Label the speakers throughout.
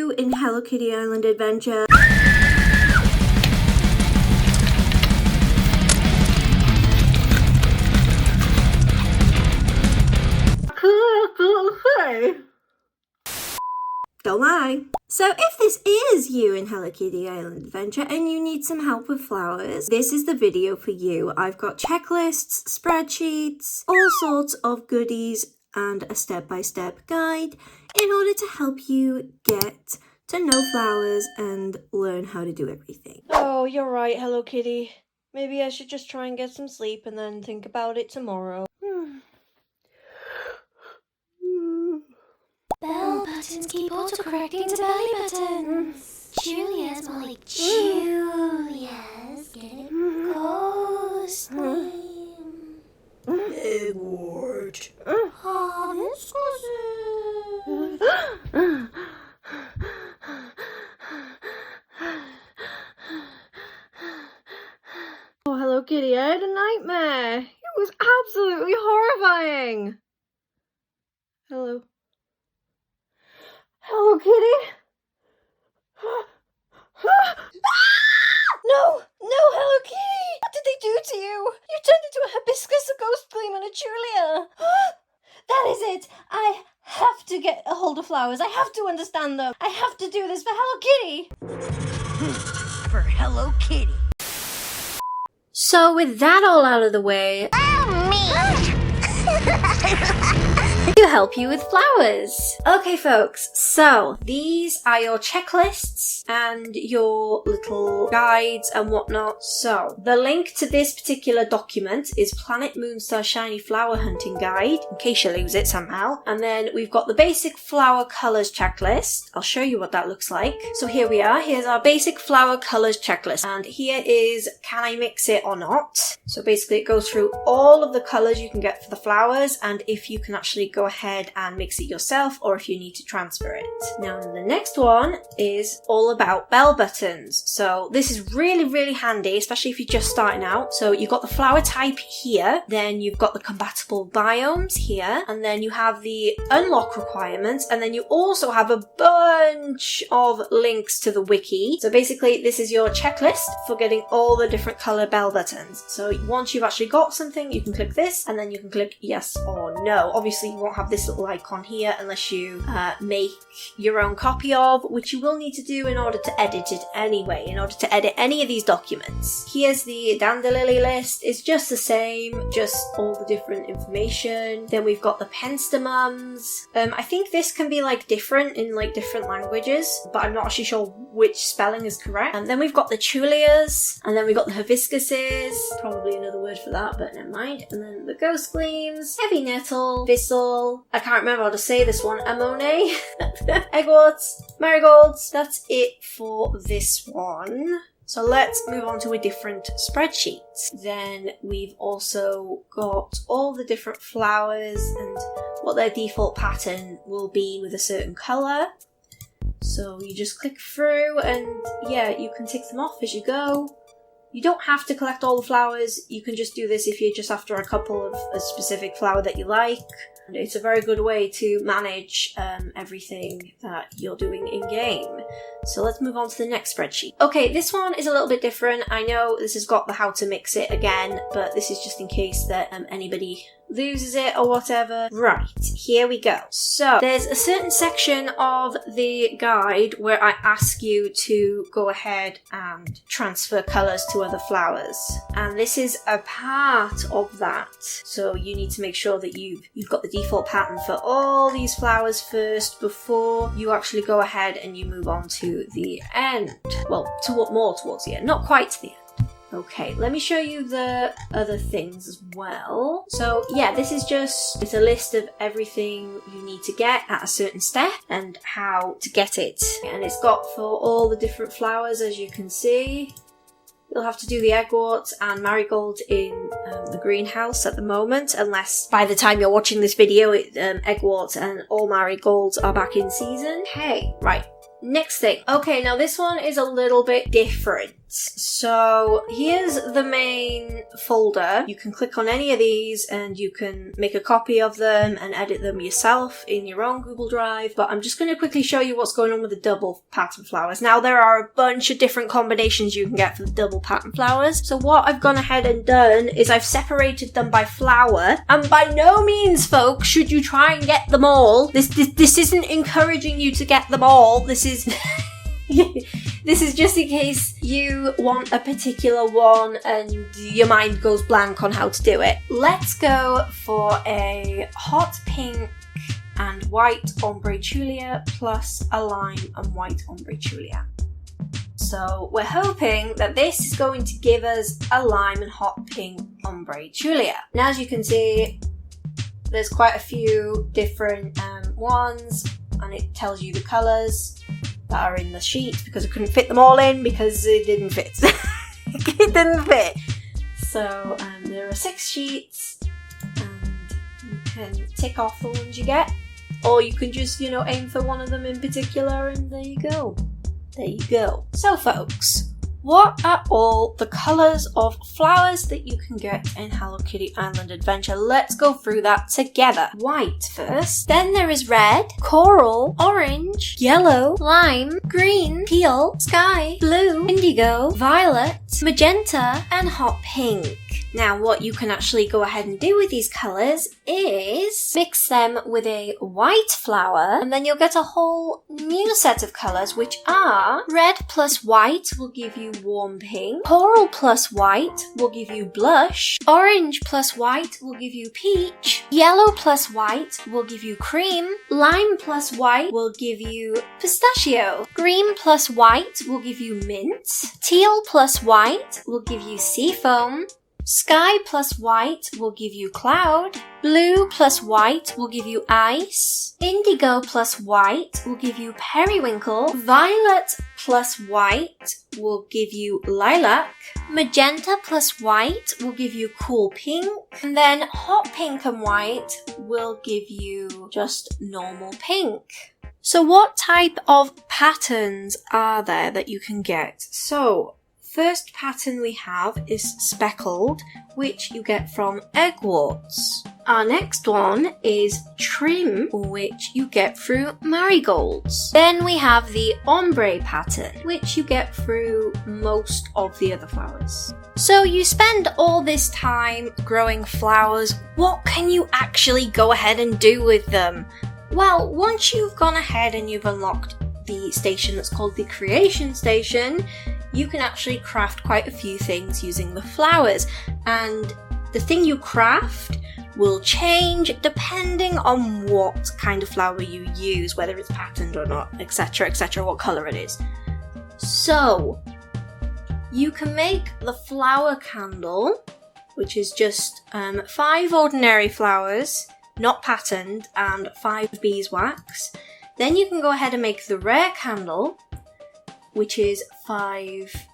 Speaker 1: you in Hello Kitty Island Adventure. Don't lie. So if this is you in Hello Kitty Island Adventure and you need some help with flowers, this is the video for you. I've got checklists, spreadsheets, all sorts of goodies and a step-by-step guide in order to help you get to know flowers and learn how to do everything.
Speaker 2: Oh, you're right, Hello Kitty. Maybe I should just try and get some sleep and then think about it tomorrow.
Speaker 3: Bell buttons keep autocorrecting to belly buttons. Julia's more like Julia's. Get it? Ghost name.
Speaker 1: Edward.
Speaker 3: Oh, this cousin.
Speaker 2: Oh, Hello Kitty, I had a nightmare. It was absolutely horrifying. Hello. Hello Kitty? No! No, Hello Kitty! What did they do to you? You turned into a hibiscus, a ghost gleam, and a Julia. That is it! I have to get a hold of flowers. I have to understand them. I have to do this for Hello Kitty.
Speaker 4: For Hello Kitty.
Speaker 2: So with that all out of the way, to help you with flowers. Okay folks, so these are your checklists and your little guides and whatnot. So the link to this particular document is Planet Moonstar Shiny Flower Hunting Guide, in case you lose it somehow. And then we've got the basic flower colours checklist. I'll show you what that looks like. So here we are, here's our basic flower colours checklist. And here is, can I mix it or not? So basically it goes through all of the colours you can get for the flowers and if you can actually go ahead and mix it yourself or if you need to transfer it. Now the next one is all about bell buttons. So this is really handy, especially if you're just starting out. So you've got the flower type here, then you've got the compatible biomes here, and then you have the unlock requirements, and then you also have a bunch of links to the wiki. So basically this is your checklist for getting all the different color bell buttons. So once you've actually got something, you can click this and then you can click yes or no. Obviously you won't have this little icon here unless you make your own copy of, which you will need to do in order to edit it anyway, in order to edit any of these documents. Here's the Dandelion list. It's just the same, just all the different information. Then we've got the penstemons. I think this can be like different in like different languages, but I'm not actually sure which spelling is correct. And then we've got the Chulias, and then we've got the hibiscuses, probably another word for that, but never mind. And then the ghost gleams, heavy nettle, thistle, I can't remember how to say this one, amone, eggworts, marigolds. That's it for this one. So let's move on to a different spreadsheet. Then we've also got all the different flowers and what their default pattern will be with a certain colour. So you just click through and yeah, you can tick them off as you go. You don't have to collect all the flowers, you can just do this if you're just after a couple of a specific flower that you like. And it's a very good way to manage everything that you're doing in-game. So let's move on to the next spreadsheet. Okay, this one is a little bit different. I know this has got the how to mix it again, but this is just in case that anybody loses it or whatever. Right, here we go. So there's a certain section of the guide where I ask you to go ahead and transfer colours to other flowers. And this is a part of that. So you need to make sure that you've got the default pattern for all these flowers first before you actually go ahead and you move on to the end. Well, more towards the end, not quite to the end. Okay, let me show you the other things as well. So yeah, this is it's a list of everything you need to get at a certain step and how to get it. And it's got for all the different flowers, as you can see. You'll have to do the eggwort and marigold in the greenhouse at the moment, unless by the time you're watching this video, eggwort and all marigolds are back in season. Okay, right. Next thing. Okay, now this one is a little bit different. So here's the main folder. You can click on any of these and you can make a copy of them and edit them yourself in your own Google Drive. But I'm just going to quickly show you what's going on with the double pattern flowers. Now there are a bunch of different combinations you can get for the double pattern flowers. So what I've gone ahead and done is I've separated them by flower. And by no means, folks, should you try and get them all. This isn't encouraging you to get them all. This is... This is just in case you want a particular one and your mind goes blank on how to do it. Let's go for a hot pink and white ombre chulia plus a lime and white ombre chulia. So we're hoping that this is going to give us a lime and hot pink ombre chulia. Now as you can see, there's quite a few different ones, and it tells you the colours that are in the sheet because I couldn't fit them all in because it didn't fit. It didn't fit. So there are 6 sheets and you can tick off the ones you get, or you can just, aim for one of them in particular and there you go. There you go. So folks, what are all the colours of flowers that you can get in Hello Kitty Island Adventure? Let's go through that together. White first, then there is red, coral, orange, yellow, lime, green, teal, sky, blue, indigo, violet, magenta, and hot pink. Now what you can actually go ahead and do with these colours is mix them with a white flower and then you'll get a whole new set of colours, which are red plus white will give you warm pink, coral plus white will give you blush, orange plus white will give you peach, yellow plus white will give you cream, lime plus white will give you pistachio, green plus white will give you mint, teal plus white will give you seafoam, sky plus white will give you cloud, blue plus white will give you ice, indigo plus white will give you periwinkle, violet plus white will give you lilac, magenta plus white will give you cool pink, and then hot pink and white will give you just normal pink. So what type of patterns are there that you can get? So first pattern we have is speckled, which you get from eggwarts. Our next one is trim, which you get through marigolds. Then we have the ombre pattern, which you get through most of the other flowers. So you spend all this time growing flowers, what can you actually go ahead and do with them? Well, once you've gone ahead and you've unlocked the station that's called the creation station, you can actually craft quite a few things using the flowers, and the thing you craft will change depending on what kind of flower you use, whether it's patterned or not, etc, etc, what colour it is. So you can make the flower candle, which is just 5 ordinary flowers, not patterned, and 5 beeswax. Then you can go ahead and make the rare candle, which is 5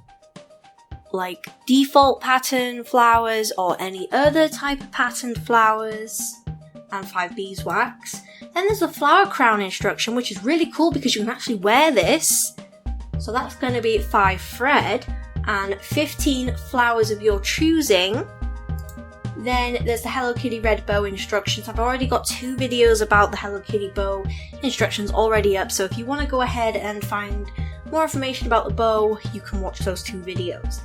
Speaker 2: default pattern flowers or any other type of patterned flowers, and 5 beeswax. Then there's the flower crown instruction, which is really cool because you can actually wear this. So that's going to be 5 thread and 15 flowers of your choosing. Then there's the Hello Kitty red bow instructions. I've already got 2 videos about the Hello Kitty bow instructions already up, so if you want to go ahead and find more information about the bow, you can watch those 2 videos.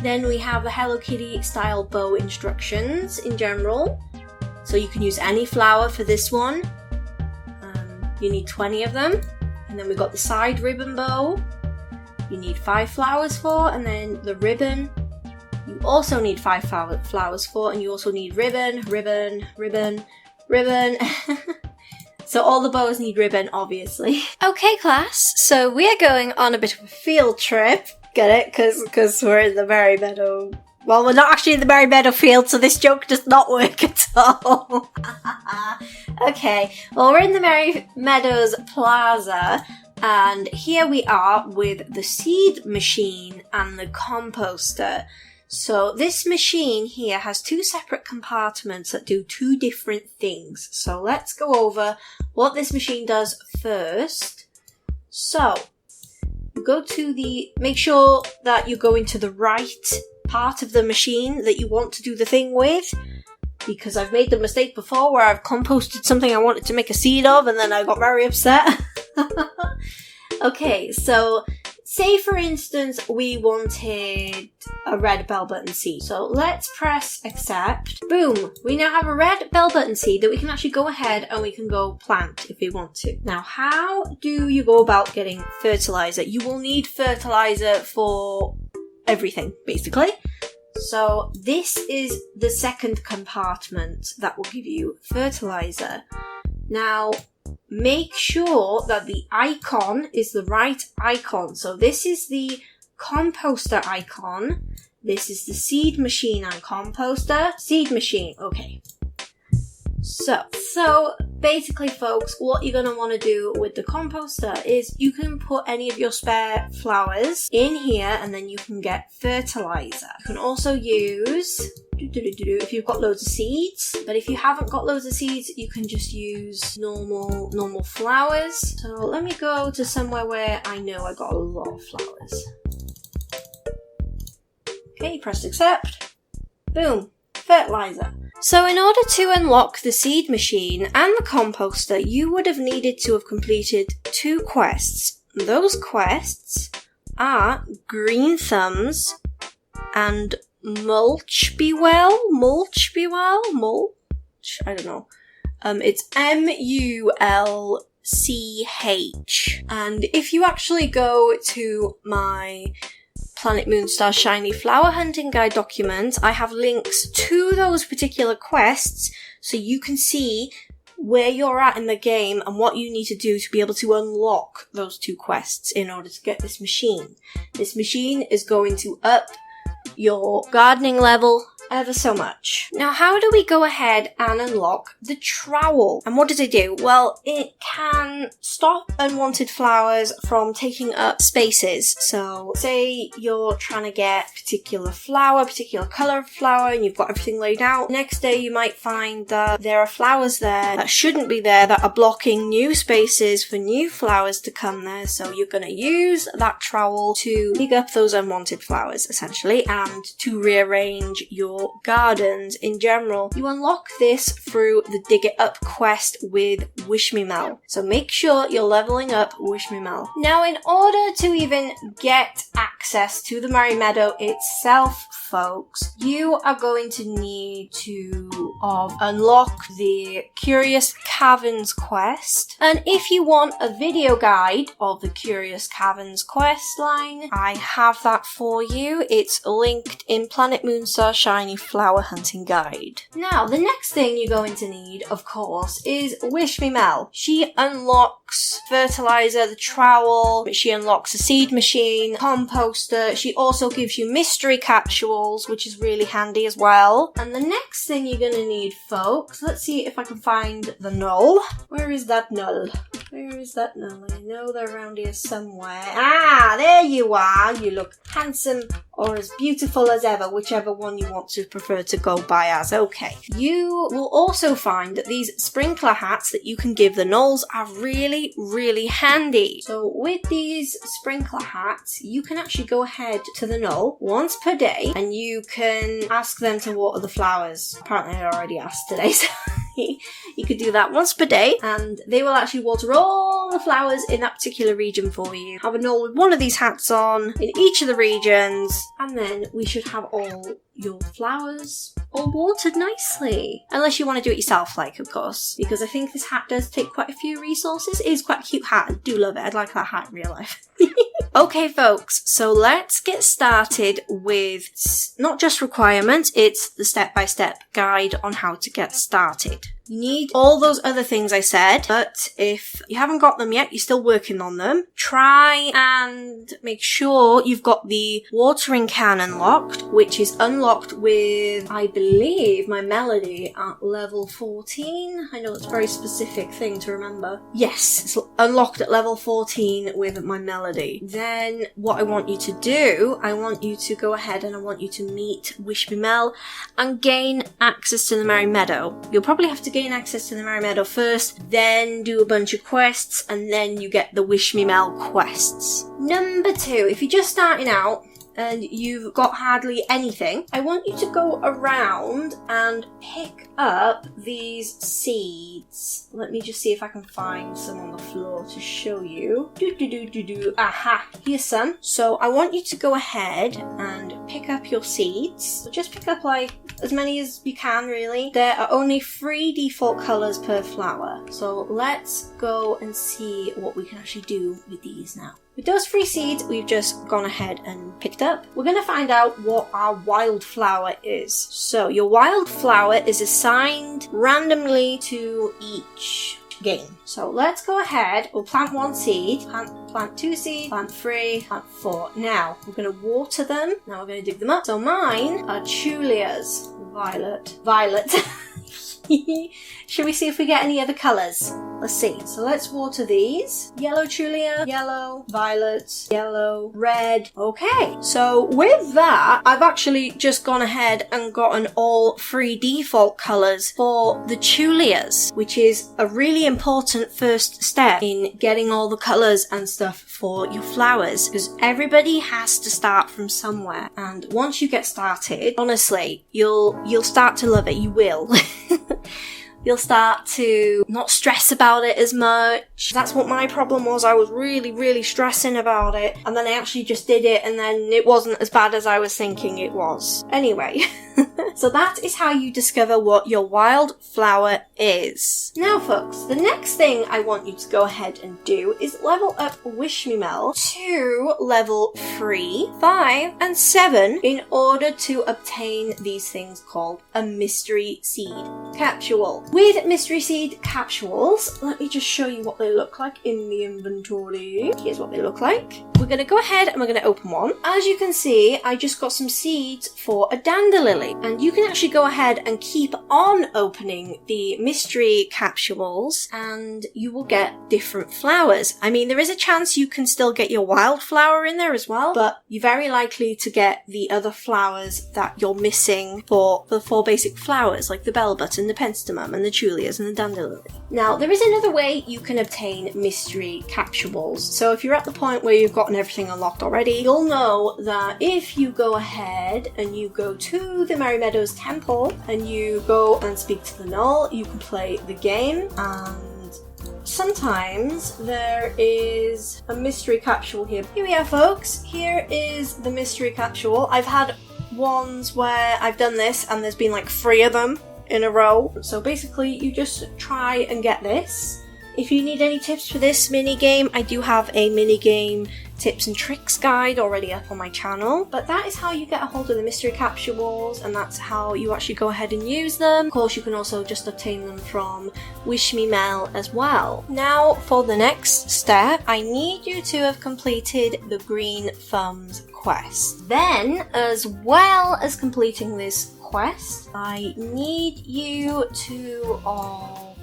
Speaker 2: Then we have the Hello Kitty style bow instructions in general. So you can use any flower for this one. You need 20 of them. And then we've got the side ribbon bow. You need 5 flowers for, and then the ribbon you also need 5 flowers for, and you also need ribbon, ribbon, ribbon, ribbon. So all the bows need ribbon, obviously. Okay, class, so we are going on a bit of a field trip. Get it? Because we're in the Merry Meadow. Well, we're not actually in the Merry Meadow field, so this joke does not work at all. Okay, well, we're in the Merry Meadows Plaza, and here we are with the Seed Machine and the Composter. So this machine here has 2 separate compartments that do 2 different things. So let's go over what this machine does first. So make sure that you go into the right part of the machine that you want to do the thing with, because I've made the mistake before where I've composted something I wanted to make a seed of and then I got very upset. Okay, so say for instance we wanted a red bell button seed. So let's press accept. Boom! We now have a red bell button seed that we can actually go ahead and we can go plant if we want to. Now, how do you go about getting fertilizer? You will need fertilizer for everything, basically. So this is the second compartment that will give you fertilizer. Now, make sure that the icon is the right icon. So this is the composter icon. This is the seed machine and composter. Seed machine, okay. So basically, folks, what you're going to want to do with the composter is you can put any of your spare flowers in here and then you can get fertilizer. You can also use, if you've got loads of seeds, but if you haven't got loads of seeds, you can just use normal flowers. So let me go to somewhere where I know I got a lot of flowers. Okay, press accept. Boom, fertilizer. So in order to unlock the seed machine and the composter, you would have needed to have completed 2 quests. Those quests are Green Thumbs and Mulch? I don't know. It's MULCH. And if you actually go to my Planet Moonstar Shiny Flower Hunting Guide document, I have links to those particular quests so you can see where you're at in the game and what you need to do to be able to unlock those 2 quests in order to get this machine. This machine is going to up your gardening level ever so much. Now, how do we go ahead and unlock the trowel? And what does it do? Well, it can stop unwanted flowers from taking up spaces. So say you're trying to get a particular flower, particular color of flower, and you've got everything laid out. Next day you might find that there are flowers there that shouldn't be there, that are blocking new spaces for new flowers to come there. So you're going to use that trowel to dig up those unwanted flowers, essentially, and to rearrange your gardens in general. You unlock this through the Dig It Up quest with Wish Me Mell. So make sure you're leveling up Wish Me Mell. Now, in order to even get access to the Merry Meadow itself, folks, you are going to need to unlock the Curious Caverns quest. And if you want a video guide of the Curious Caverns quest line, I have that for you. It's linked in Planet Moonstar Shiny Flower Hunting Guide. Now, the next thing you're going to need, of course, is Wish Me Mell. She unlocks fertilizer, the trowel, she unlocks a seed machine, composter, she also gives you mystery capsules, which is really handy as well. And the next thing you're gonna need, folks, let's see if I can find the null. Where is that null? Where is that null? I know they're around here somewhere. Ah, there you are. You look handsome or as beautiful as ever, whichever one you want to prefer to go by as. Okay. You will also find that these sprinkler hats that you can give the nulls are really, really handy. So with these sprinkler hats, you can actually go ahead to the null once per day and you can ask them to water the flowers. Apparently I already asked today, so you could do that once per day and they will actually water all the flowers in that particular region for you. Have a null with one of these hats on in each of the regions, and then we should have all your flowers all watered nicely. Unless you want to do it yourself, like, of course, because I think this hat does take quite a few resources. It is quite a cute hat. I do love it. I'd like that hat in real life. Okay, folks, so let's get started with not just requirements, it's the step-by-step guide on how to get started. You need all those other things I said, but if you haven't got them yet, you're still working on them. Try and make sure you've got the watering can unlocked, which is unlocked with, I believe, my melody at level 14. I know it's a very specific thing to remember. Yes, it's unlocked at level 14 with my melody. Then what I want you to do, I want you to go ahead and I want you to meet Wish Me Mell and gain access to the Merry Meadow. You'll probably have to gain access to the Merry Meadow first, then do a bunch of quests, and then you get the Wish Me Mell quests. Number 2, if you're just starting out and you've got hardly anything, I want you to go around and pick up these seeds. Let me just see if I can find some on the floor to show you. Aha, here's some. So I want you to go ahead and pick up your seeds. So just pick up like as many as you can, really. There are only 3 default colors per flower. So let's go and see what we can actually do with these now. With those 3 seeds we've just gone ahead and picked up, we're going to find out what our wildflower is. So your wildflower is assigned randomly to each game. So let's go ahead, we'll plant 1 seed, plant 2 seeds, plant 3, plant 4. Now we're going to water them, now we're going to dig them up. So mine are Trulias, violet. Should we see if we get any other colours? Let's see. So let's water these. Yellow Trulia, yellow, violet, yellow, red. Okay, so with that, I've actually just gone ahead and gotten all 3 default colours for the Trulias, which is a really important first step in getting all the colours and stuff for your flowers, because everybody has to start from somewhere, and once you get started, honestly, you'll start to love it. You will. You'll start to not stress about it as much. That's what my problem was. I was really stressing about it, and then I actually just did it, and then it wasn't as bad as I was thinking it was. Anyway, so that is how you discover what your wildflower is. Now folks, the next thing I want you to go ahead and do is level up Wish Me Mell to level 3, 5 and 7 in order to obtain these things called a Mystery Seed Capsule. With Mystery Seed Capsules, let me just show you what they look like in the inventory. Here's what they look like. We're going to go ahead and we're going to open one. As you can see, I just got some seeds for a dandelion, and you can actually go ahead and keep on opening the mystery capsules and you will get different flowers. I mean, there is a chance you can still get your wildflower in there as well, but you're very likely to get the other flowers that you're missing for the 4 basic flowers, like the bell button, the penstemon, and the Trulias, and the dandelion. Now, there is another way you can obtain mystery capsules. So if you're at the point where you've gotten everything unlocked already, you'll know that if you go ahead and you go to the Merry Meadows temple and you go and speak to the Null, you can play the game, and sometimes there is a mystery capsule here. Here we are, folks. Here is the mystery capsule. I've had ones where I've done this and there's been like 3 of them in a row. So basically you just try and get this. If you need any tips for this mini game, I do have a mini game tips and tricks guide already up on my channel. But that is how you get a hold of the mystery capsules, and that's how you actually go ahead and use them. Of course, you can also just obtain them from Wish Me Mell as well. Now for the next step, I need you to have completed the Green Thumbs quest. Then, as well as completing this quest, I need you to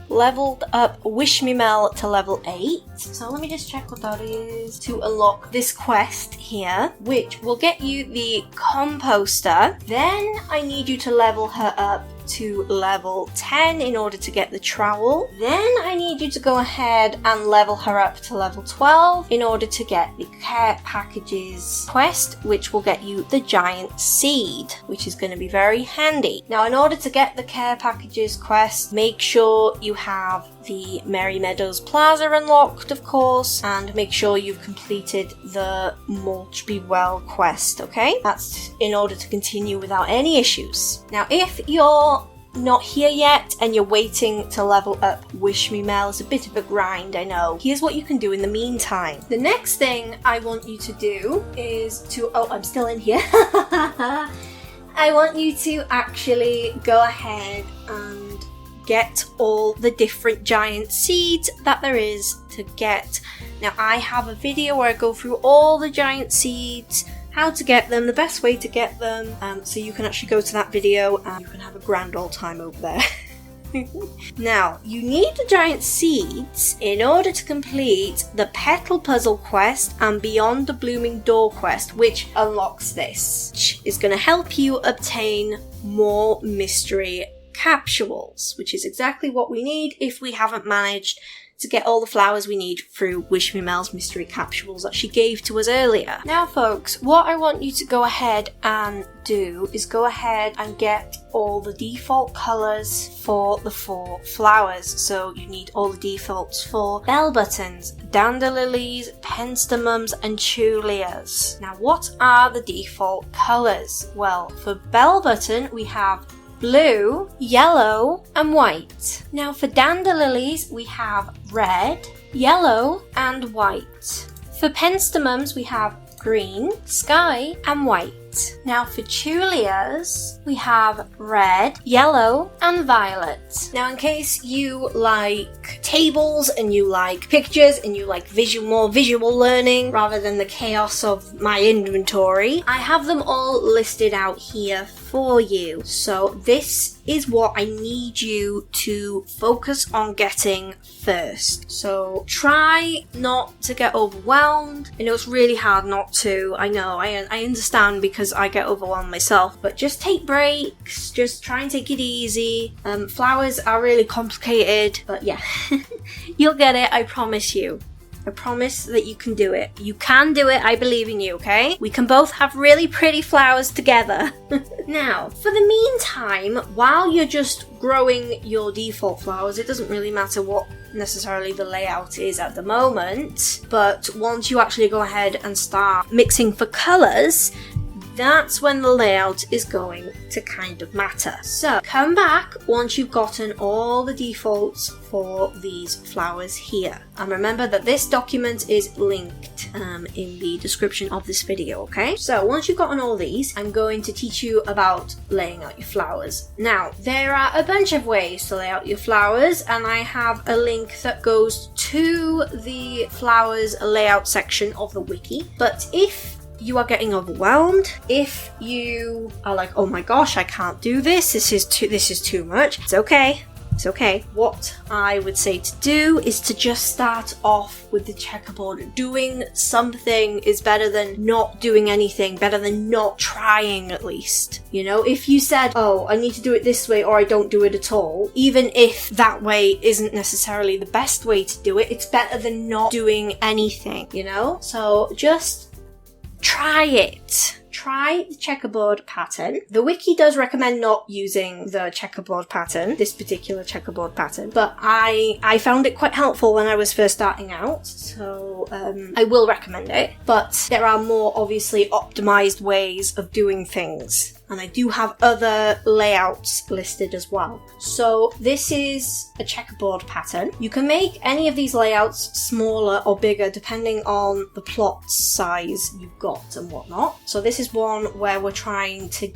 Speaker 2: leveled up Wish Me Mell to level 8. So let me just check what that is to unlock this quest here, which will get you the composter. Then I need you to level her up to level 10 in order to get the trowel. Then I need you to go ahead and level her up to level 12 in order to get the care packages quest, which will get you the giant seed, which is going to be very handy. Now, in order to get the care packages quest, make sure you have the Merry Meadows Plaza unlocked, of course, and make sure you've completed the Mulch Be Well quest, okay? That's in order to continue without any issues. Now, if you're not here yet and you're waiting to level up Wish Me Mell, it's a bit of a grind, I know. Here's what you can do in the meantime. The next thing I want you to do is to... Oh, I'm still in here. I want you to actually go ahead and get all the different giant seeds that there is to get. Now, I have a video where I go through all the giant seeds, how to get them, the best way to get them, so you can actually go to that video and you can have a grand old time over there. Now, you need the giant seeds in order to complete the Petal Puzzle quest and Beyond the Blooming Door quest, which unlocks this, which is going to help you obtain more mystery Capsules, which is exactly what we need if we haven't managed to get all the flowers we need through Wish Me Mell's Mystery Capsules that she gave to us earlier. Now folks, what I want you to go ahead and do is go ahead and get all the default colours for the 4 flowers. So you need all the defaults for bell buttons, dandelions, penstemons and tulias. Now what are the default colours? Well, for bell button we have blue, yellow, and white. Now for dandelions, we have red, yellow, and white. For penstemons, we have green, sky, and white. Now for tulias, we have red, yellow, and violet. Now in case you like tables and you like pictures and you like more visual learning rather than the chaos of my inventory, I have them all listed out here for you. So this is what I need you to focus on getting first. So try not to get overwhelmed. I know it's really hard not to. I know, I understand because I get overwhelmed myself, but just take breaks, just try and take it easy. Flowers are really complicated, but yeah, you'll get it, I promise you. I promise that you can do it. You can do it, I believe in you, okay? We can both have really pretty flowers together. Now, for the meantime, while you're just growing your default flowers, it doesn't really matter what necessarily the layout is at the moment, but once you actually go ahead and start mixing for colours, that's when the layout is going to kind of matter. So come back once you've gotten all the defaults for these flowers here. And remember that this document is linked in the description of this video, okay? So once you've gotten all these, I'm going to teach you about laying out your flowers. Now, there are a bunch of ways to lay out your flowers, and I have a link that goes to the flowers layout section of the wiki. But if you are getting overwhelmed, if you are like, oh my gosh, I can't do this, this is too much, it's okay. It's okay. What I would say to do is to just start off with the checkerboard. Doing something is better than not doing anything, better than not trying at least. You know, if you said, oh, I need to do it this way or I don't do it at all, even if that way isn't necessarily the best way to do it, it's better than not doing anything, you know? So just try it. Try the checkerboard pattern. The wiki does recommend not using the checkerboard pattern, this particular checkerboard pattern, but I found it quite helpful when I was first starting out, so I will recommend it. But there are more obviously optimized ways of doing things, and I do have other layouts listed as well. So this is a checkerboard pattern. You can make any of these layouts smaller or bigger depending on the plot size you've got and whatnot. So this is one where we're trying to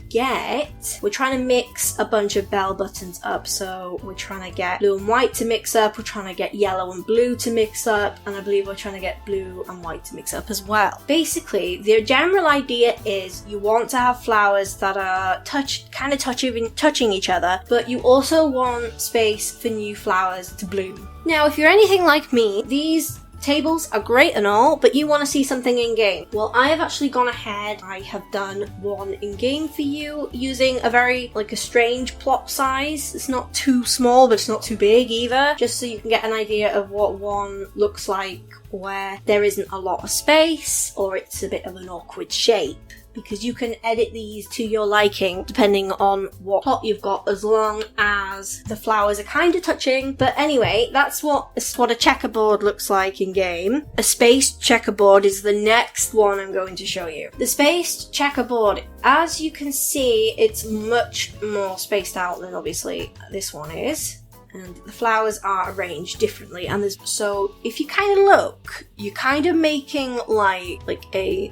Speaker 2: mix a bunch of bell buttons up. So we're trying to get blue and white to mix up, we're trying to get yellow and blue to mix up, and I believe we're trying to get blue and white to mix up as well. Basically, the general idea is you want to have flowers that are touching each other, but you also want space for new flowers to bloom. Now, if you're anything like me, these tables are great and all, but you want to see something in game. Well, I have actually gone ahead. I have done one in game for you using a strange plot size. It's not too small, but it's not too big either, just so you can get an idea of what one looks like where there isn't a lot of space or it's a bit of an awkward shape. Because you can edit these to your liking depending on what plot you've got, as long as the flowers are kind of touching. But anyway, that's what a checkerboard looks like in game. A spaced checkerboard is the next one I'm going to show you. The spaced checkerboard, as you can see, it's much more spaced out than obviously this one is. And the flowers are arranged differently, and so if you kind of look, you're kind of making like a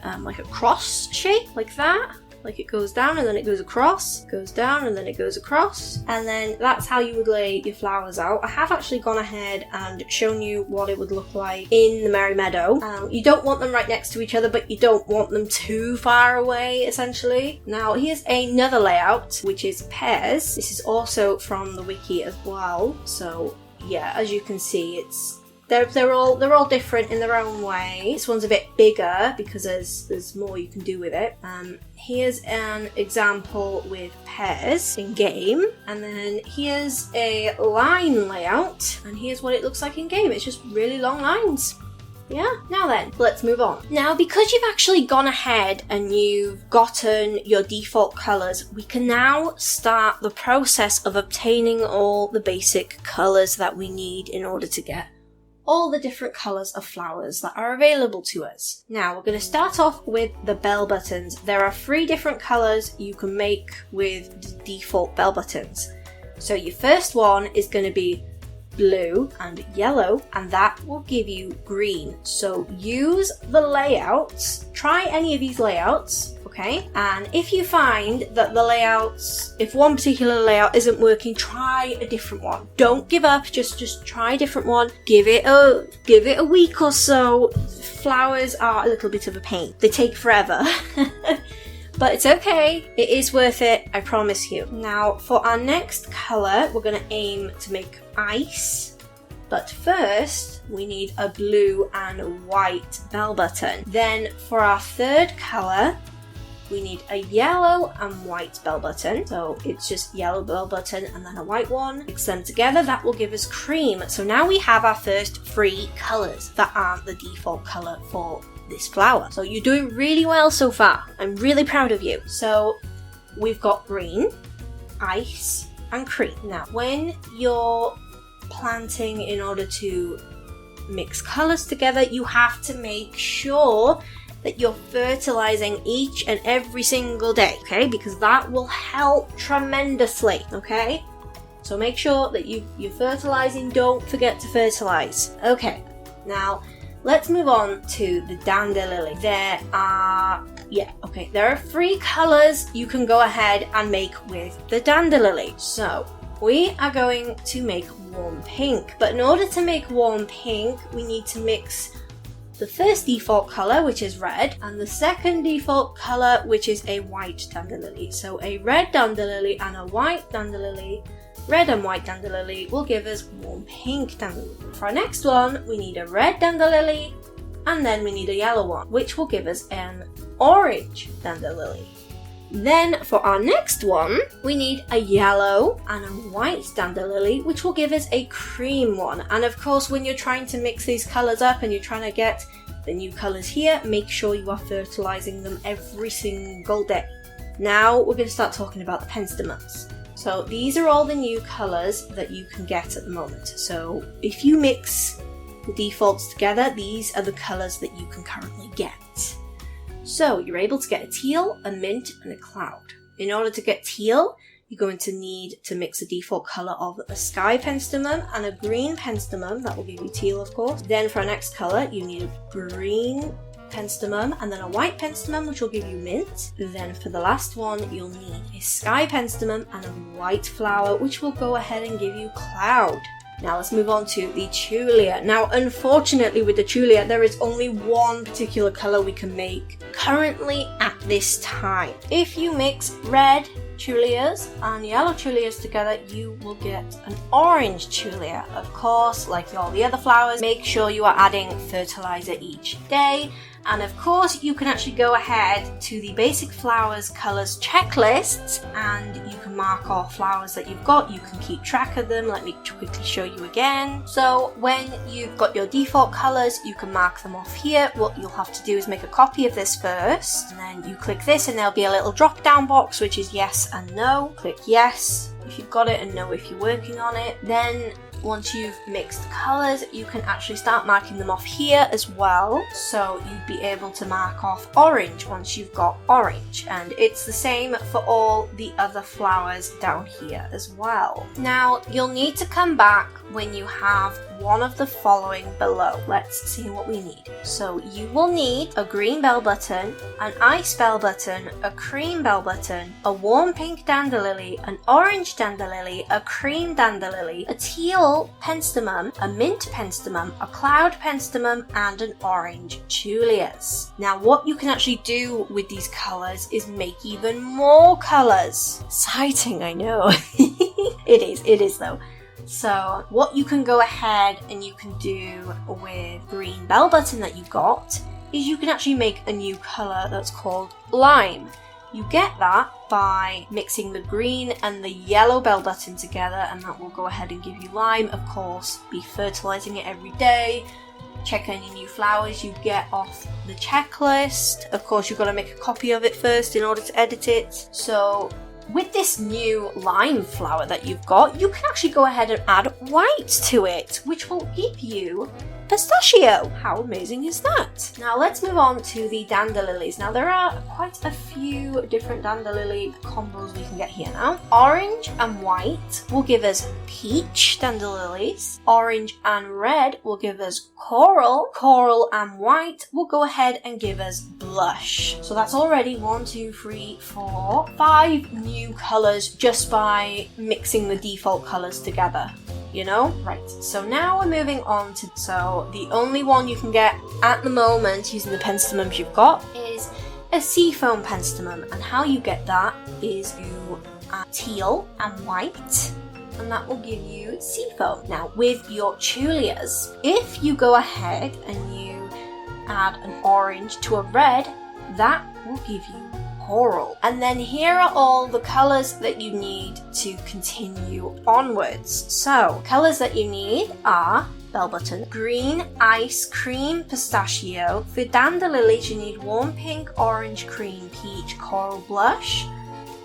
Speaker 2: cross shape like that. Like it goes down and then it goes across, goes down and then it goes across, and then that's how you would lay your flowers out. I have actually gone ahead and shown you what it would look like in the Merry Meadow. You don't want them right next to each other, but you don't want them too far away, essentially. Now, here's another layout, which is pairs. This is also from the wiki as well. So yeah, as you can see, they're all different in their own way. This one's a bit bigger because there's more you can do with it. Here's an example with pears in game, and then here's a line layout, and here's what it looks like in game. It's just really long lines. Yeah, now then, let's move on. Now, because you've actually gone ahead and you've gotten your default colors, we can now start the process of obtaining all the basic colors that we need in order to get all the different colors of flowers that are available to us. Now, we're going to start off with the bell buttons. There are 3 different colors you can make with the default bell buttons. So your first one is going to be blue and yellow, and that will give you green. So use the layouts, try any of these layouts, okay? And if you find that the layouts, if one particular layout isn't working, try a different one. Don't give up, just try a different one. Give it a week or so. Flowers are a little bit of a pain. They take forever. But it's okay, it is worth it, I promise you. Now, for our next colour, we're going to aim to make ice. But first, we need a blue and white bell button. Then, for our third colour, we need a yellow and white bell button. So it's just yellow bell button and then a white one. Mix them together, that will give us cream. So now we have our first 3 colours that aren't the default colour for this flower. So you're doing really well so far. I'm really proud of you. So we've got green, ice, and cream. Now, when you're planting in order to mix colours together, you have to make sure that you're fertilizing each and every single day, okay? Because that will help tremendously, okay? So make sure that you're fertilizing, don't forget to fertilize. Okay, now let's move on to the dandelion. There are 3 colors you can go ahead and make with the dandelion. So we are going to make warm pink. But in order to make warm pink, we need to mix the first default color, which is red, and the second default color, which is a white dandelion. So a red dandelion and a white dandelion, red and white dandelion will give us warm pink dandelion. For our next one, we need a red dandelion, and then we need a yellow one, which will give us an orange dandelion. Then for our next one, we need a yellow and a white dandelion, which will give us a cream one. And of course, when you're trying to mix these colors up and you're trying to get the new colors here, make sure you are fertilizing them every single day. Now we're going to start talking about the penstemons. So these are all the new colors that you can get at the moment. So if you mix the defaults together, these are the colors that you can currently get. So you're able to get a teal, a mint, and a cloud. In order to get teal, you're going to need to mix a default color of a sky penstemon and a green penstemon. That will give you teal, of course. Then for our next color, you need a green penstemon and then a white penstemon, which will give you mint. Then for the last one, you'll need a sky penstemon and a white flower, which will go ahead and give you cloud. Now let's move on to the tulia. Now, unfortunately with the tulia, there is only one particular color we can make currently at this time. If you mix red tulias and yellow tulias together, you will get an orange tulia. Of course, like all the other flowers, make sure you are adding fertilizer each day. And of course, you can actually go ahead to the basic flowers colors checklist and you can mark off flowers that you've got. You can keep track of them. Let me quickly show you again. So when you've got your default colors, you can mark them off here. What you'll have to do is make a copy of this first, and then you click this and there'll be a little drop down box which is yes and no. Click yes if you've got it and no if you're working on it. Then once you've mixed colors, you can actually start marking them off here as well. So you'd be able to mark off orange once you've got orange. And it's the same for all the other flowers down here as well. Now, you'll need to come back when you have one of the following below. Let's see what we need. So you will need a green bell button, an ice bell button, a cream bell button, a warm pink dandelion, an orange dandelion, a cream dandelion, a teal penstemon, a mint penstemon, a cloud penstemon, and an orange tulias. Now what you can actually do with these colours is make even more colours. Exciting, I know. It is though. So what you can go ahead and you can do with green bell button that you got is you can actually make a new colour that's called lime. You get that by mixing the green and the yellow bell button together, and that will go ahead and give you lime. Of course, be fertilizing it every day. Check any new flowers you get off the checklist. Of course, you've got to make a copy of it first in order to edit it. So with this new lime flower that you've got, you can actually go ahead and add white to it, which will give you pistachio. How amazing is that? Now let's move on to the dandelions. Now there are quite a few different dandelion combos we can get here now. Orange and white will give us peach dandelions. Orange and red will give us coral. Coral and white will go ahead and give us blush. So that's already 1, 2, 3, 4, 5 new colors just by mixing the default colors together. You know? Right, so now we're moving on to, so the only one you can get at the moment using the penstemums you've got is a seafoam penstemum, and how you get that is you add teal and white, and that will give you seafoam. Now with your Tulias, if you go ahead and you add an orange to a red, that will give you coral. And then here are all the colours that you need to continue onwards. So, colours that you need are bell button, green, ice cream, pistachio. For dandelions you need warm pink, orange, cream, peach, coral, blush.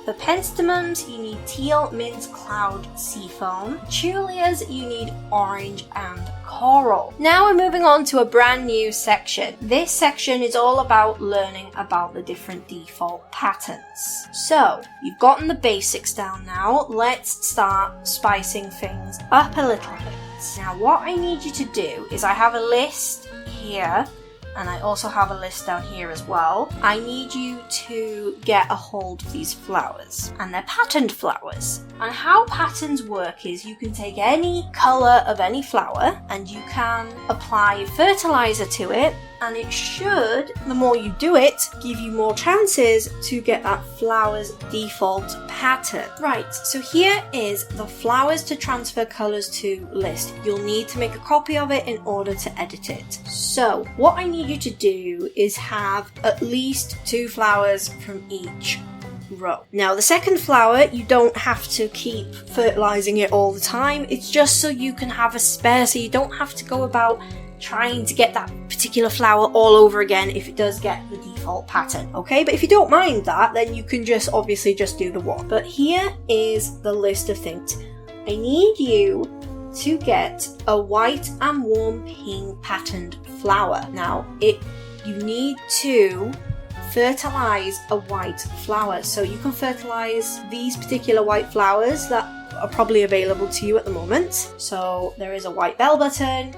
Speaker 2: For penstemums, you need teal, mint, cloud, seafoam. Tulias, you need orange and coral. Now we're moving on to a brand new section. This section is all about learning about the different default patterns. So, you've gotten the basics down now. Let's start spicing things up a little bit. Now what I need you to do is I have a list here, and I also have a list down here as well. I need you to get a hold of these flowers, and they're patterned flowers. And how patterns work is you can take any colour of any flower and you can apply fertilizer to it, and it should, the more you do it, give you more chances to get that flower's default pattern. Right, so here is the flowers to transfer colours to list. You'll need to make a copy of it in order to edit it. So what I need you to do is have at least 2 flowers from each row. Now the second flower, you don't have to keep fertilizing it all the time. It's just so you can have a spare, so you don't have to go about trying to get that particular flower all over again if it does get the default pattern, okay? But if you don't mind that, then you can just obviously just do the one. But here is the list of things. I need you to get a white and warm pink patterned flower. Now you need to fertilize a white flower. So you can fertilize these particular white flowers that are probably available to you at the moment. So there is a white bell button,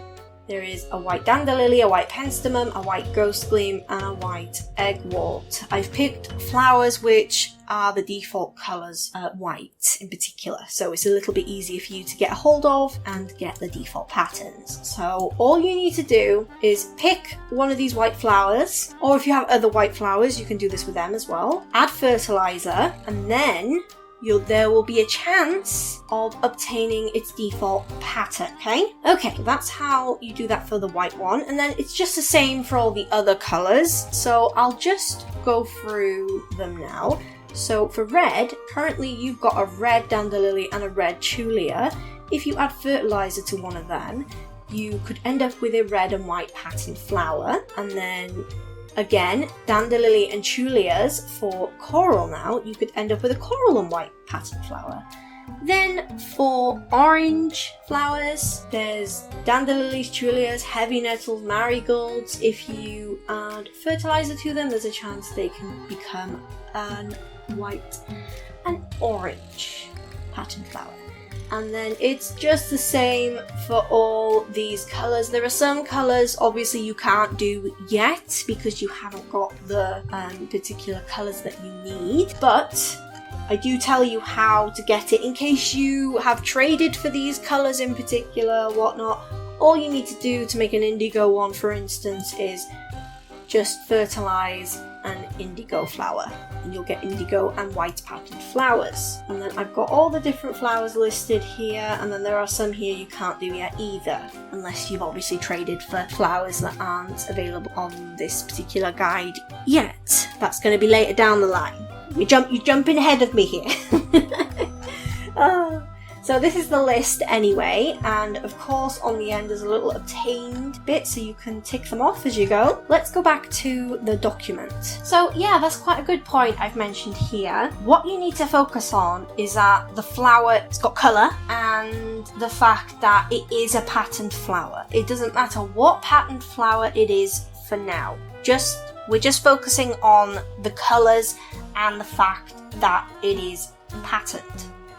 Speaker 2: there is a white dandelion, a white penstemum, a white ghost gleam, and a white eggwort. I've picked flowers which are the default colours, white in particular, so it's a little bit easier for you to get a hold of and get the default patterns. So all you need to do is pick one of these white flowers, or if you have other white flowers, you can do this with them as well. Add fertilizer, and then there will be a chance of obtaining its default pattern, okay? Okay, that's how you do that for the white one, and then it's just the same for all the other colours, so I'll just go through them now. So for red, currently you've got a red dandelion and a red tulia. If you add fertilizer to one of them, you could end up with a red and white patterned flower, and then again, dandelion and tulias for coral now, you could end up with a coral and white patterned flower. Then for orange flowers, there's dandelions, tulias, heavy nettles, marigolds. If you add fertilizer to them, there's a chance they can become an white and orange patterned flower. And then it's just the same for all these colours. There are some colours obviously you can't do yet because you haven't got the particular colours that you need, but I do tell you how to get it in case you have traded for these colours in particular, whatnot. All you need to do to make an indigo one, for instance, is just fertilise an indigo flower. And you'll get indigo and white patterned flowers. And then I've got all the different flowers listed here, and then there are some here you can't do yet either, unless you've obviously traded for flowers that aren't available on this particular guide yet. That's going to be later down the line. You're jumping ahead of me here. So this is the list anyway, and of course on the end there's a little obtained bit so you can tick them off as you go. Let's go back to the document. So yeah, that's quite a good point I've mentioned here. What you need to focus on is that the flower, it's got colour, and the fact that it is a patterned flower. It doesn't matter what patterned flower it is for now. We're just focusing on the colours and the fact that it is patterned.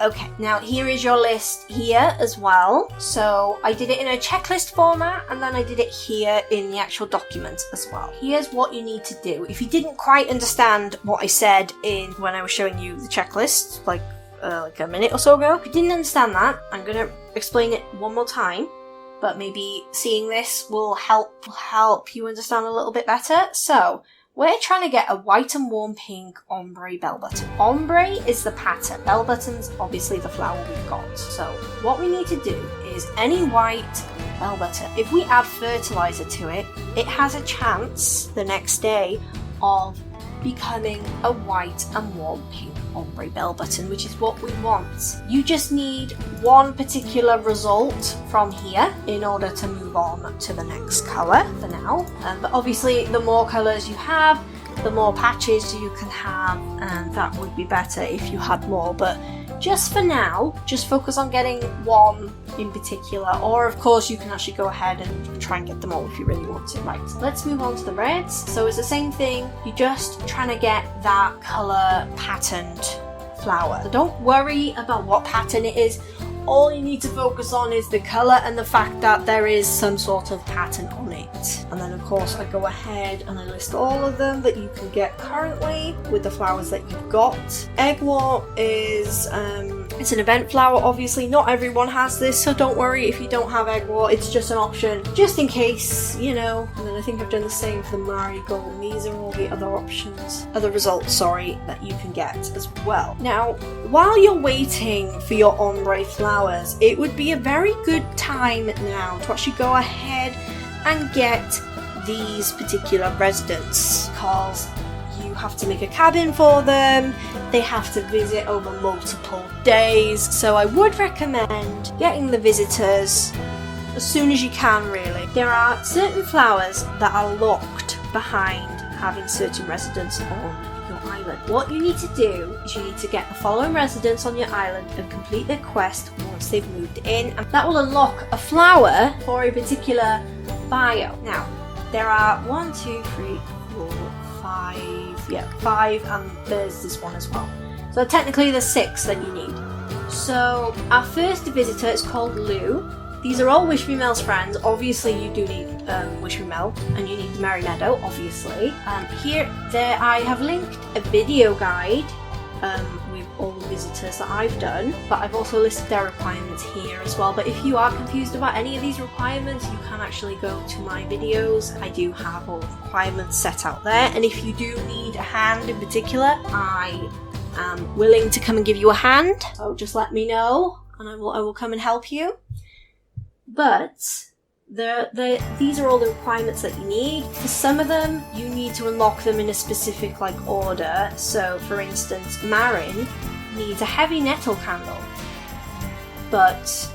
Speaker 2: Okay, now here is your list here as well. So I did it in a checklist format, and then I did it here in the actual document as well. Here's what you need to do. If you didn't quite understand what I said when I was showing you the checklist, like a minute or so ago, if you didn't understand that, I'm going to explain it one more time. But maybe seeing this will help you understand a little bit better. So we're trying to get a white and warm pink ombre bell button. Ombre is the pattern. Bell button's obviously the flower we've got. So what we need to do is any white bell button, if we add fertilizer to it, it has a chance the next day of becoming a white and warm pink ombre bell button, which is what we want. You just need one particular result from here in order to move on to the next colour for now. But obviously the more colours you have, the more patches you can have, and that would be better if you had more. But just for now, just focus on getting one in particular, or of course you can actually go ahead and try and get them all if you really want to. Right, let's move on to the reds. So it's the same thing, you're just trying to get that colour patterned flower. So don't worry about what pattern it is. All you need to focus on is the colour and the fact that there is some sort of pattern on it. And then of course I go ahead and I list all of them that you can get currently with the flowers that you've got. Eggwort is it's an event flower, obviously not everyone has this, so don't worry if you don't have eggwort, it's just an option just in case, you know. And then I think I've done the same for the marigold, and these are all the other options, other results, sorry, that you can get as well. Now, while you're waiting for your ombre flowers, it would be a very good time now to actually go ahead and get these particular residents, because you have to make a cabin for them, they have to visit over multiple days, so I would recommend getting the visitors as soon as you can, really. There are certain flowers that are locked behind having certain residents on your island. What you need to do is you need to get the following residents on your island and complete their quest once they've moved in, and that will unlock a flower for a particular bio. Now, there are 1, 2, 3, 4, 5, and there's this one as well. So technically there's 6 that you need. So our first visitor is called Lou. These are all Wish Me Mell's friends. Obviously you do need Wish Me Mell, and you need Merry Meadow, obviously. There I have linked a video guide with all the visitors that I've done, but I've also listed their requirements here as well. But if you are confused about any of these requirements, you can actually go to my videos. I do have all the requirements set out there, and if you do need a hand in particular, I am willing to come and give you a hand. So just let me know and I will come and help you. But these are all the requirements that you need. For some of them, you need to unlock them in a specific order. So for instance, Marin needs a heavy nettle candle, but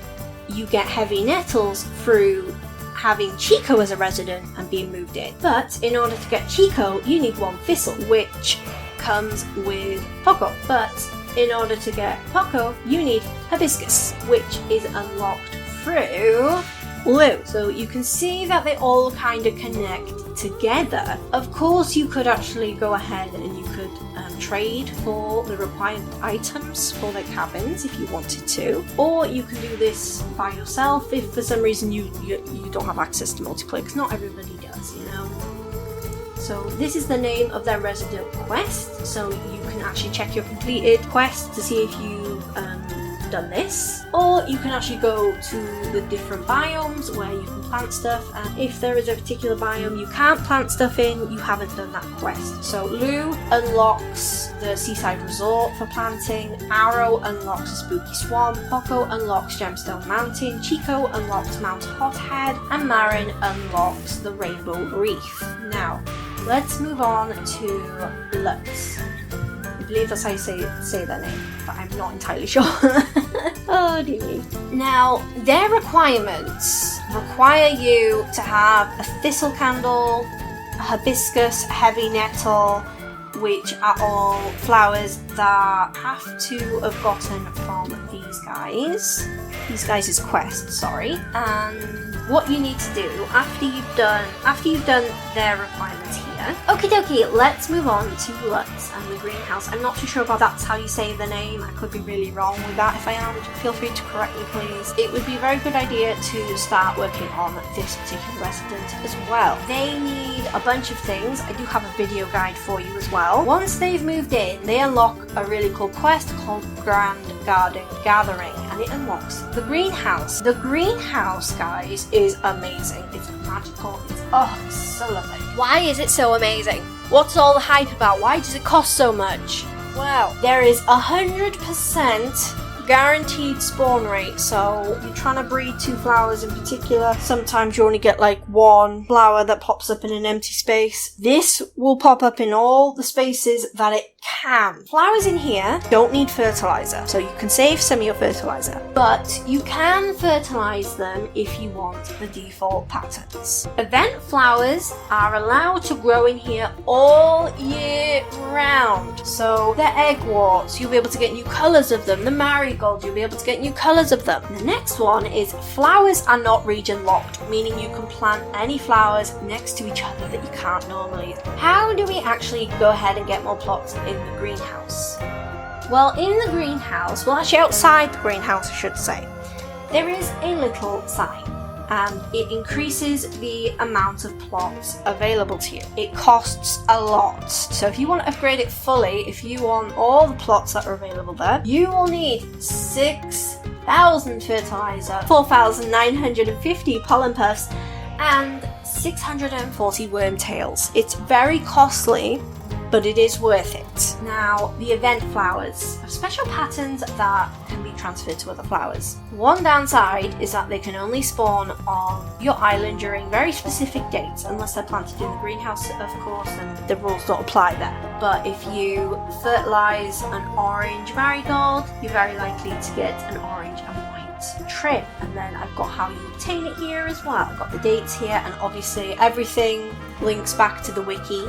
Speaker 2: you get heavy nettles through having Chico as a resident and being moved in. But in order to get Chico, you need 1 thistle, which comes with Poco. But in order to get Poco, you need hibiscus, which is unlocked through Lou. So you can see that they all kind of connect together. Of course, you could actually go ahead and you could trade for the required items for their cabins if you wanted to, or you can do this by yourself if for some reason you don't have access to multiplayer, because not everybody does, you know. So this is the name of their resident quest, so you can actually check your completed quest to see if you've done done this. Or you can actually go to the different biomes where you can plant stuff, and if there is a particular biome you can't plant stuff in, you haven't done that quest. So Lou unlocks the Seaside Resort for planting, Arrow unlocks a Spooky Swamp, Poco unlocks Gemstone Mountain, Chico unlocks Mount Hothead, and Marin unlocks the Rainbow Reef. Now, let's move on to Lutz. I believe that's how you say their name, but I'm not entirely sure. Oh dear me. Now, their requirements require you to have a thistle candle, a hibiscus, heavy nettle, which are all flowers that have to have gotten from these guys. These guys' quest, sorry. And what you need to do after you've done their requirements here. Okie dokie, let's move on to Lutz and the greenhouse. I'm not too sure about that's how you say the name. I could be really wrong with that. If I am, feel free to correct me, please. It would be a very good idea to start working on this particular resident as well. They need a bunch of things. I do have a video guide for you as well. Once they've moved in, they unlock a really cool quest called Grand Garden Gathering, and it unlocks the greenhouse. The greenhouse, guys, is amazing. It's magical. It's so lovely. Why is it so amazing? What's all the hype about? Why does it cost so much? Well, there is 100% guaranteed spawn rate, so you're trying to breed 2 flowers in particular. Sometimes you only get like 1 flower that pops up in an empty space. This will pop up in all the spaces that it can. Flowers in here don't need fertilizer, so you can save some of your fertilizer, but you can fertilize them if you want the default patterns. Event flowers are allowed to grow in here all year round, so the eggworts, you'll be able to get new colors of them. The marigold, you'll be able to get new colors of them. The next one is flowers are not region locked, meaning you can plant any flowers next to each other that you can't normally. How do we actually go ahead and get more plots in the greenhouse? Well, in the greenhouse, well actually outside the greenhouse I should say, there is a little sign, and it increases the amount of plots available to you. It costs a lot, so if you want to upgrade it fully, if you want all the plots that are available there, you will need 6,000 fertilizer, 4,950 pollen puffs, and 640 wormtails. It's very costly, but it is worth it. Now, the event flowers have special patterns that can be transferred to other flowers. One downside is that they can only spawn on your island during very specific dates, unless they're planted in the greenhouse, of course, and the rules don't apply there. But if you fertilize an orange marigold, you're very likely to get an orange and white trim. And then I've got how you obtain it here as well. I've got the dates here, and obviously everything links back to the wiki.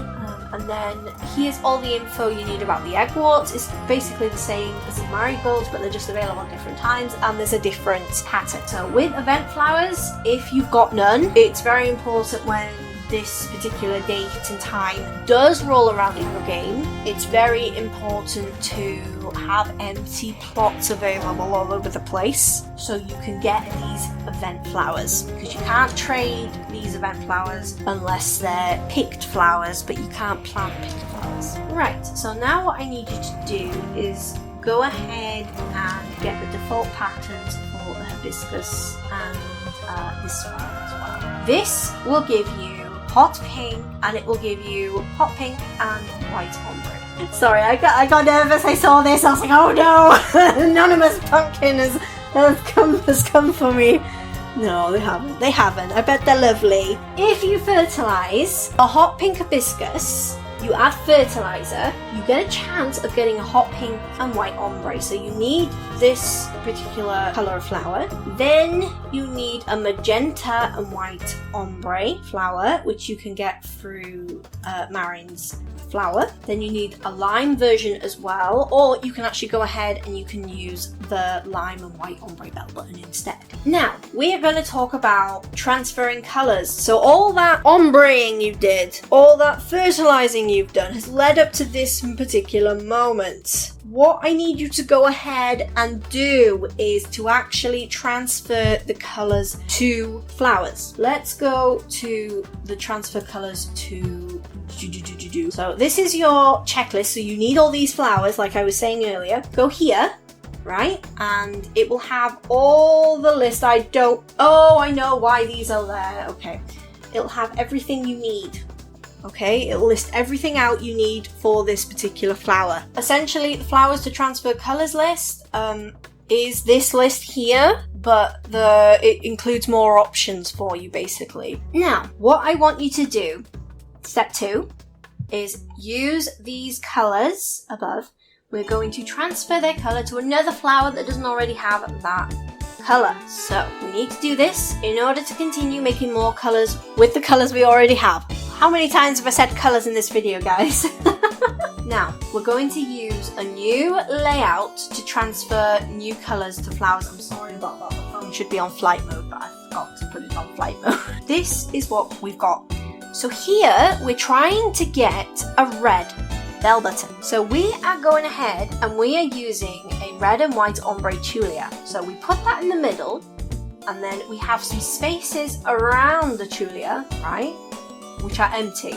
Speaker 2: And then here's all the info you need about the eggworts. It's basically the same as the marigolds, but they're just available at different times, and there's a different pattern. So with event flowers, if you've got none, it's very important when this particular date and time does roll around in your game, it's very important to have empty plots available all over the place so you can get these event flowers, because you can't trade these event flowers unless they're picked flowers, but you can't plant picked flowers. Right, so now what I need you to do is go ahead and get the default patterns for the hibiscus and this flower as well. This will give you hot pink, and it will give you hot pink and white ombre. Sorry, I got nervous. I saw this. I was like, oh no, anonymous pumpkin has come for me. No, they haven't. They haven't. I bet they're lovely. If you fertilize a hot pink hibiscus, you add fertilizer, you get a chance of getting a hot pink and white ombre. So you need this particular color of flower. Then you need a magenta and white ombre flower, which you can get through Marin's flower. Then you need a lime version as well, or you can actually go ahead and you can use the lime and white ombre bell button instead. Now, we are going to talk about transferring colors. So all that ombreing you did, all that fertilizing you've done has led up to this particular moment. What I need you to go ahead and do is to actually transfer the colors to flowers. Let's go to the transfer colors to So this is your checklist. So you need all these flowers, like I was saying earlier. Go here right? And it will have all the list. I know why these are there. Okay. It'll have everything you need. Okay, it'll list everything out you need for this particular flower. Essentially, the flowers to transfer colors list is this list here, but it includes more options for you basically. Now, what I want you to do, step 2, is use these colors above. We're going to transfer their color to another flower that doesn't already have that color. So we need to do this in order to continue making more colors with the colors we already have. How many times have I said colors in this video, guys? Now, we're going to use a new layout to transfer new colors to flowers. I'm sorry about that, the phone should be on flight mode, but I forgot to put it on flight mode. This is what we've got. So here, we're trying to get a red bell button. So we are going ahead and we are using a red and white ombre tulia. So we put that in the middle, and then we have some spaces around the tulia, right, which are empty.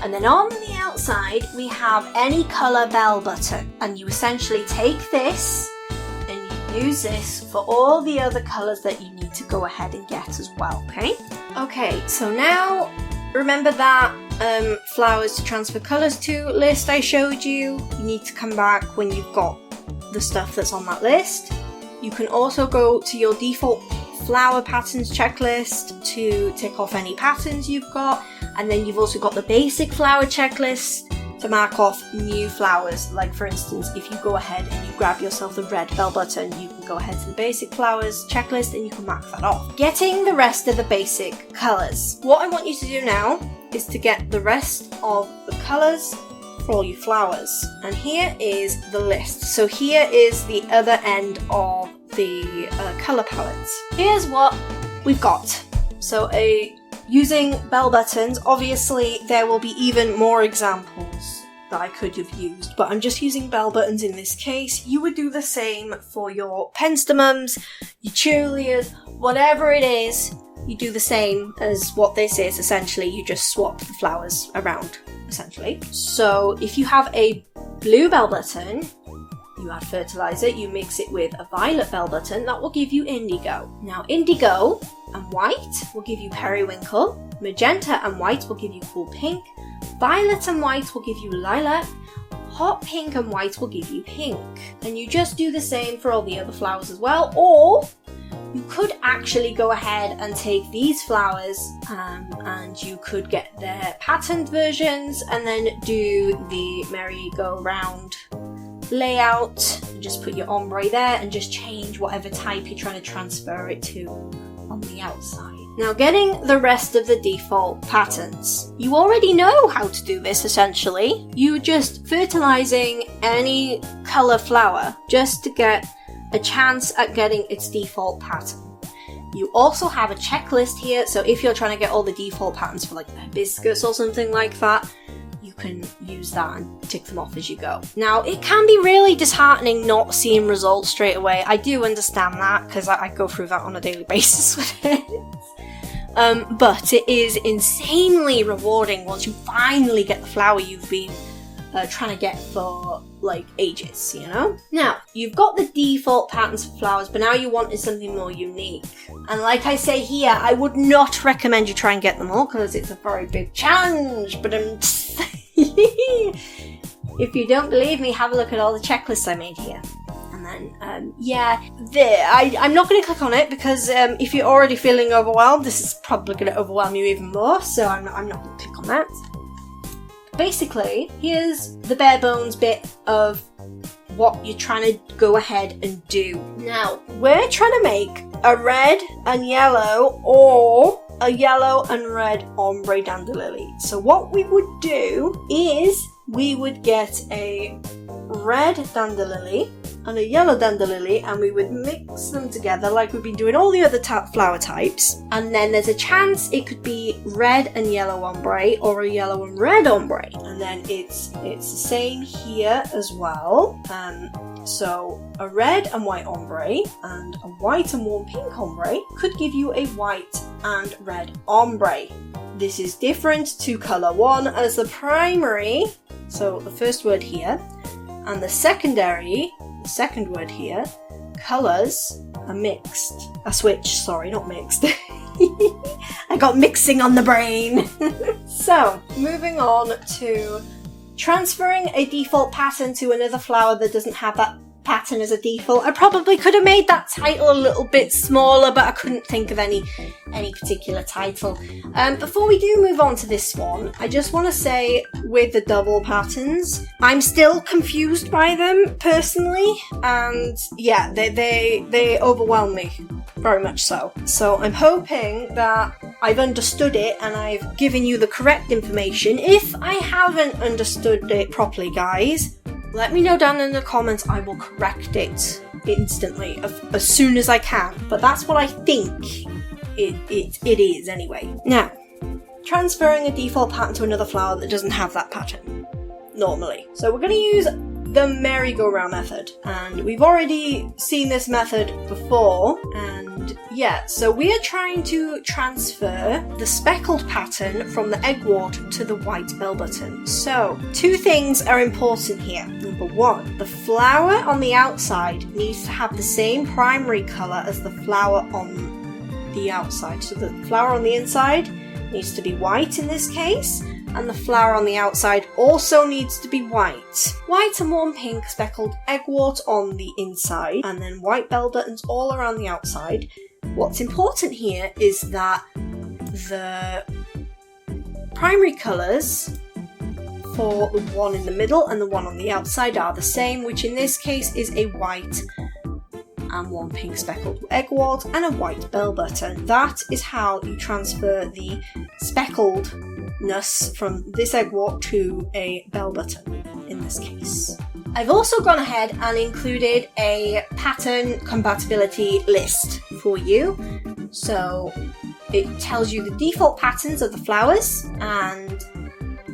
Speaker 2: And then on the outside, we have any color bell button. And you essentially take this and you use this for all the other colors that you need to go ahead and get as well, okay? Okay, so now remember that flowers to transfer colors to list I showed you. You need to come back when you've got the stuff that's on that list. You can also go to your default flower patterns checklist to tick off any patterns you've got, and then you've also got the basic flower checklist to mark off new flowers. Like for instance, if you go ahead and you grab yourself the red bell button, you can go ahead to the basic flowers checklist and you can mark that off. Getting the rest of the basic colors. What I want you to do now is to get the rest of the colors for all your flowers. And here is the list. So here is the other end of the color palettes. Here's what we've got. So using bell buttons, obviously there will be even more examples that I could have used, but I'm just using bell buttons in this case. You would do the same for your penstemons, your tulias, whatever it is, you do the same as what this is. Essentially, you just swap the flowers around, essentially. So if you have a blue bell button, you add fertilizer, you mix it with a violet bell button, that will give you indigo. Now indigo and white will give you periwinkle, magenta and white will give you cool pink, violet and white will give you lilac, hot pink and white will give you pink. And you just do the same for all the other flowers as well, or you could actually go ahead and take these flowers and you could get their patterned versions and then do the merry-go-round layout. Just put your ombre there and just change whatever type you're trying to transfer it to on the outside. Now, getting the rest of the default patterns. You already know how to do this, essentially. You're just fertilizing any color flower just to get a chance at getting its default pattern. You also have a checklist here, so if you're trying to get all the default patterns for like hibiscus or something like that, you can use that and tick them off as you go. Now, it can be really disheartening not seeing results straight away. I do understand that, because I go through that on a daily basis with it. But it is insanely rewarding once you finally get the flower you've been trying to get for like ages, you know? Now, you've got the default patterns for flowers, but now you wanted something more unique. And like I say here, I would not recommend you try and get them all because it's a very big challenge, but if you don't believe me, have a look at all the checklists I made here. And then, I'm not going to click on it because if you're already feeling overwhelmed, this is probably going to overwhelm you even more, so I'm not going to click on that. Basically, here's the bare bones bit of what you're trying to go ahead and do. Now, we're trying to make a red and yellow or a yellow and red ombre dandelion. So what we would do is we would get a red dandelion and a yellow dandelion and we would mix them together like we've been doing all the other flower types, and then there's a chance it could be red and yellow ombre or a yellow and red ombre, and then it's the same here as well. So a red and white ombre and a white and warm pink ombre could give you a white and red ombre. This is different to colour 1 as the primary, so the first word here, and the secondary the second word here, colours are mixed. Sorry, not mixed. I got mixing on the brain. So, moving on to transferring a default pattern to another flower that doesn't have that pattern as a default. I probably could have made that title a little bit smaller, but I couldn't think of any particular title. Before we do move on to this one, I just want to say with the double patterns, I'm still confused by them personally, and yeah, they overwhelm me. Very much so. So I'm hoping that I've understood it and I've given you the correct information. If I haven't understood it properly, guys, let me know down in the comments. I will correct it instantly, as soon as I can. But that's what I think it is anyway. Now, transferring a default pattern to another flower that doesn't have that pattern, normally. So we're going to use the merry-go-round method, and we've already seen this method before, and yeah, so we are trying to transfer the speckled pattern from the eggwort to the white bell button. So, two things are important here. Number one, the flower on the outside needs to have the same primary colour as the flower on the outside. So the flower on the inside needs to be white in this case, and the flower on the outside also needs to be white. White and warm pink speckled eggwort on the inside, and then white bell buttons all around the outside. What's important here is that the primary colours for the one in the middle and the one on the outside are the same, which in this case is a white and one pink speckled eggwort and a white bell button. That is how you transfer the speckledness from this eggwort to a bell button in this case. I've also gone ahead and included a pattern compatibility list for you. So it tells you the default patterns of the flowers, and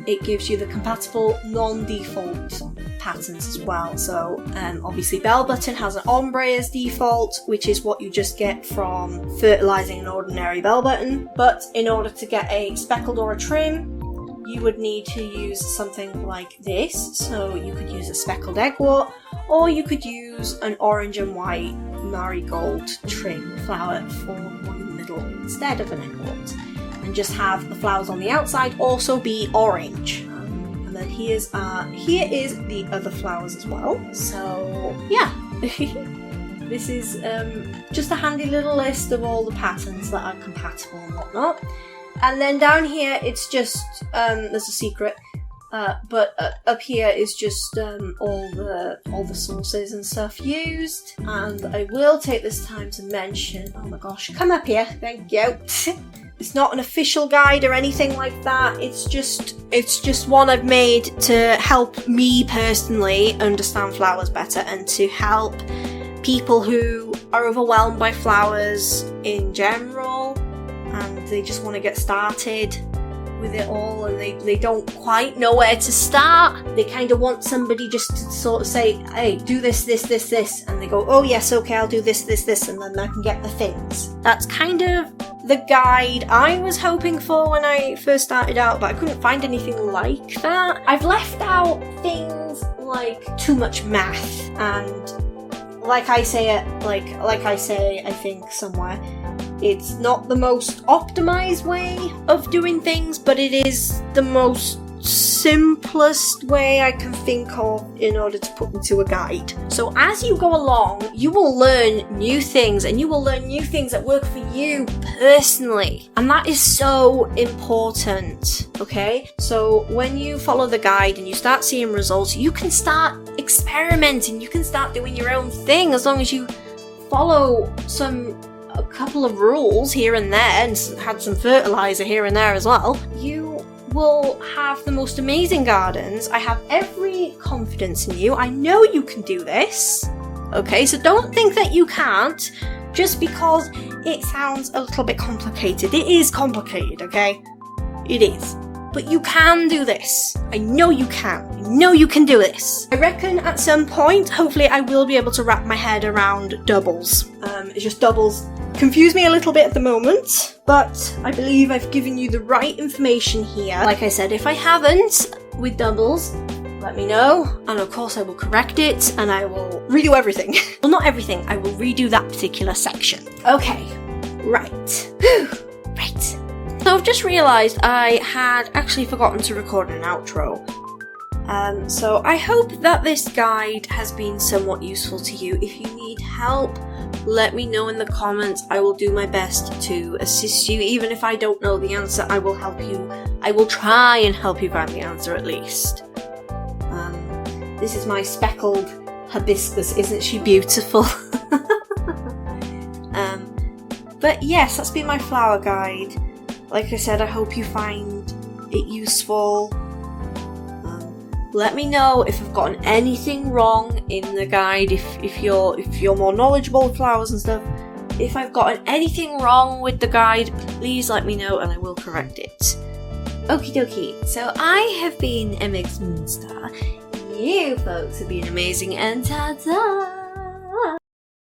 Speaker 2: it gives you the compatible non-default patterns as well. So obviously bell button has an ombre as default, which is what you just get from fertilizing an ordinary bell button. But in order to get a speckled or a trim, you would need to use something like this. So you could use a speckled eggwort, or you could use an orange and white marigold trim flower for one in the middle instead of an eggwort, and just have the flowers on the outside also be orange. And then here is the other flowers as well. So yeah, this is just a handy little list of all the patterns that are compatible and whatnot. And then down here it's just there's a secret, but up here is just all the sources and stuff used. And I will take this time to mention, oh my gosh, come up here, thank you. It's not an official guide or anything like that. It's just one I've made to help me personally understand flowers better, and to help people who are overwhelmed by flowers in general, and they just want to get started with it all, and they don't quite know where to start. They kind of want somebody just to sort of say, hey, do this, and they go, oh yes, okay, I'll do this, and then I can get the things. That's kind of the guide I was hoping for when I first started out, but I couldn't find anything like that. I've left out things like too much math, and like I say, I think somewhere, it's not the most optimized way of doing things, but it is the most simplest way I can think of in order to put into a guide. So as you go along, you will learn new things, and you will learn new things that work for you personally. And that is so important, okay? So when you follow the guide and you start seeing results, you can start experimenting, you can start doing your own thing, as long as you follow a couple of rules here and there, and had some fertilizer here and there as well. You will have the most amazing gardens. I have every confidence in you. I know you can do this. Okay, so don't think that you can't just because it sounds a little bit complicated. It is complicated, okay? It is. But you can do this. I know you can. I know you can do this. I reckon at some point, hopefully I will be able to wrap my head around doubles. It's just doubles confuse me a little bit at the moment, but I believe I've given you the right information here. Like I said, if I haven't with doubles, let me know, and of course I will correct it, and I will redo everything. Well, not everything, I will redo that particular section. Okay, right. Right. So I've just realised I had actually forgotten to record an outro. So I hope that this guide has been somewhat useful to you. If you need help, let me know in the comments. I will do my best to assist you. Even if I don't know the answer, I will help you. I will try and help you find the answer at least. This is my speckled hibiscus. Isn't she beautiful? But yes, that's been my flower guide. Like I said, I hope you find it useful. Let me know if I've gotten anything wrong in the guide, if you're more knowledgeable with flowers and stuff. If I've gotten anything wrong with the guide, please let me know and I will correct it. Okie dokie, so I have been MX Moonstar. You folks have been amazing, and ta-ta!